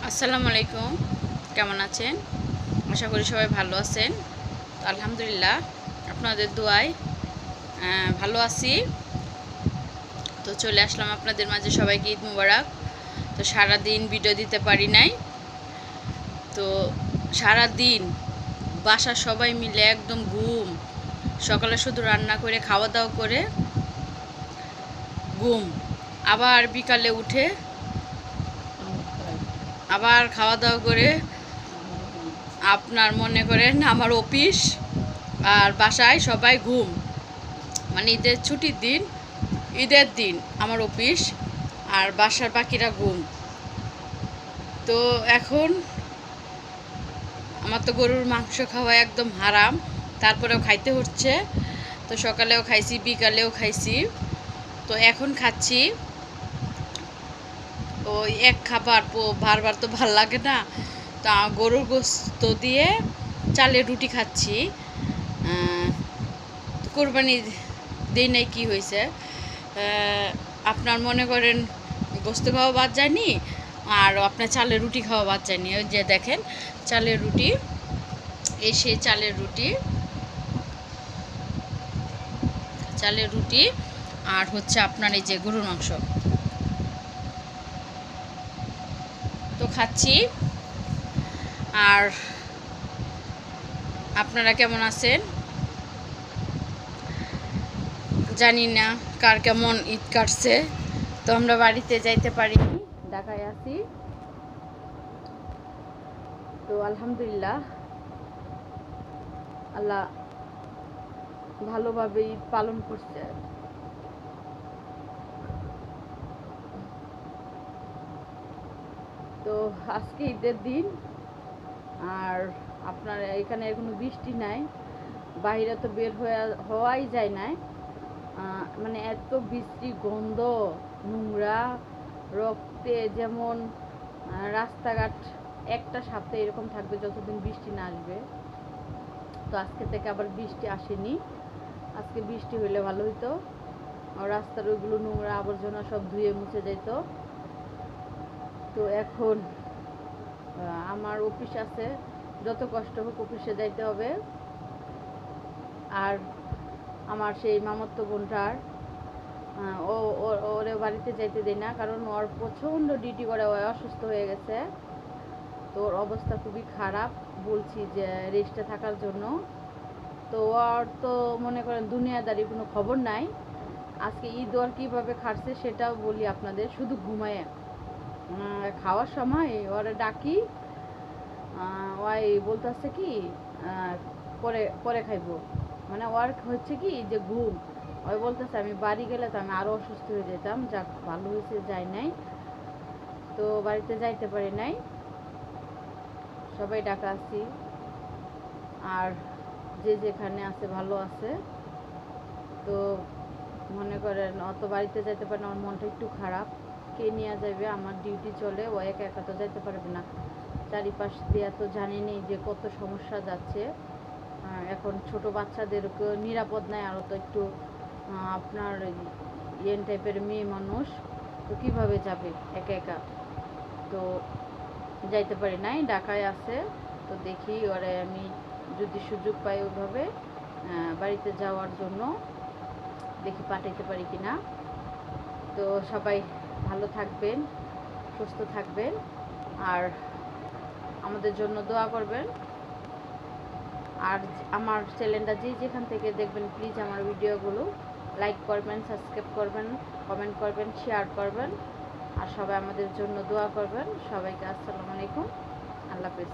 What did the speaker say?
আসসালামু আলাইকুম, কেমন আছেন? আশা করি সবাই ভালো আছেন। তো আলহামদুলিল্লাহ আপনাদের দোয়ায় ভালো আছি। তো চলে আসলাম আপনাদের মাঝে, সবাইকে ঈদ মুবারক। তো সারাদিন ভিডিও দিতে পারি নাই। তো সারাদিন বাসার সবাই মিলে একদম ঘুম। সকালে শুধু রান্না করে খাওয়া দাওয়া করে ঘুম, আবার বিকালে উঠে আবার খাওয়া দাওয়া করে আপনার মনে করেন আমার অফিস আর বাসায় সবাই ঘুম। মানে ঈদের ছুটির দিন, ঈদের দিন আমার অফিস আর বাসার বাকিরা ঘুম। তো এখন আমার তো গরুর মাংস খাওয়া একদম হারাম, তারপরেও খাইতে হচ্ছে। তো সকালেও খাইছি, বিকালেও খাইছি, তো এখন খাচ্ছি। ওই এক খাবার বারবার তো ভাল লাগে না। তা গরুর গোস্ত দিয়ে চালের রুটি খাচ্ছি। কোরবানি দিই নাই, কী হয়েছে, আপনার মনে করেন গোস্ত খাওয়া বাদ যায়নি, আর আপনার চালের রুটি খাওয়া বাদ যায়নি। ওই যে দেখেন চালের রুটি, এই সেই চালের রুটি আর হচ্ছে আপনার এই যে গরুর মাংস তো খাচ্ছি। আর আপনারা কেমন আছেন জানি না, কার কেমন ঈদ কাটছে। তো আমরা বাড়িতে যাইতে পারিনি, ঢাকায় আছি। তো আলহামদুলিল্লাহ আল্লাহ ভালোভাবে ঈদ পালন করছে। তো আজকে ঈদের দিন, আর আপনার এখানে কোনো বৃষ্টি নাই, বাইরে তো বের হওয়াই যায় না। মানে এত বৃষ্টি, গন্ধ, নোংরা, রক্তে যেমন রাস্তাঘাট একটা সপ্তাহ এরকম থাকবে যতদিন বৃষ্টি না আসবে। তো আজকে থেকে আবার বৃষ্টি আসেনি। আজকে বৃষ্টি হইলে ভালো হইতো, রাস্তার ওইগুলো নোংরা আবর্জনা সব ধুয়ে মুছে যেত। তো এখন আমার অফিস আছে, যত কষ্ট হোক অফিসে যাইতে হবে। আর আমার সেই মামাতো বোনটার ওরে বাড়িতে যাইতে দেয় না, কারণ ওর প্রচণ্ড ডিউটি করে, ও অসুস্থ হয়ে গেছে। তো ওর অবস্থা খুবই খারাপ, বলছি যে রেস্টে থাকার জন্য। তো ওর তো মনে করেন দুনিয়াদারি কোনো খবর নাই। আজকে ঈদ ওর কীভাবে খাটছে সেটাও বলি আপনাদের। শুধু ঘুমায়, খাওয়ার সময় ওরা ডাকি, ওই বলতেছে কি পরে পরে খাইব, মানে ওর হচ্ছে কি যে ঘুম। ওই বলতেছে আমি বাড়ি গেলে তো আমি আরও অসুস্থ হয়ে যেতাম। যাক ভালো হয়েছে যাই নাই, তো বাড়িতে যাইতে পারি নাই। সবাই ডাকা আছি, আর যে যেখানে আছে ভালো আছে। তো মনে করেন অত বাড়িতে যাইতে পারে না, আমার মনটা একটু খারাপ। কে নিয়ে যাবে, আমার ডিউটি চলে, ও একা একা তো যাইতে পারবে না। চারিপাশ দিয়ে তো জানেনই যে কত সমস্যা যাচ্ছে। এখন ছোট বাচ্চাদেরকে নিরাপদ নাই, আরও তো একটু আপনার ইয়েন টাইপের মেয়ে মানুষ, তো কীভাবে যাবে একা একা। তো যাইতে পারি নাই, ঢাকায় আছে। তো দেখি ওরে আমি যদি সুযোগ পাই ওইভাবে বাড়িতে যাওয়ার জন্য, দেখি পাঠাইতে পারি কি না। তো সবাই ভালো থাকবেন, সুস্থ থাকবেন, আর আমাদের জন্য দোয়া করবেন। আর আমার চ্যানেলটা যেখান থেকে দেখবেন প্লিজ আমার ভিডিওগুলো লাইক করবেন, সাবস্ক্রাইব করবেন, কমেন্ট করবেন, শেয়ার করবেন, আর সবাই আমাদের জন্য দোয়া করবেন। সবাইকে আসসালামু আলাইকুম, আল্লাহ হাফেজ।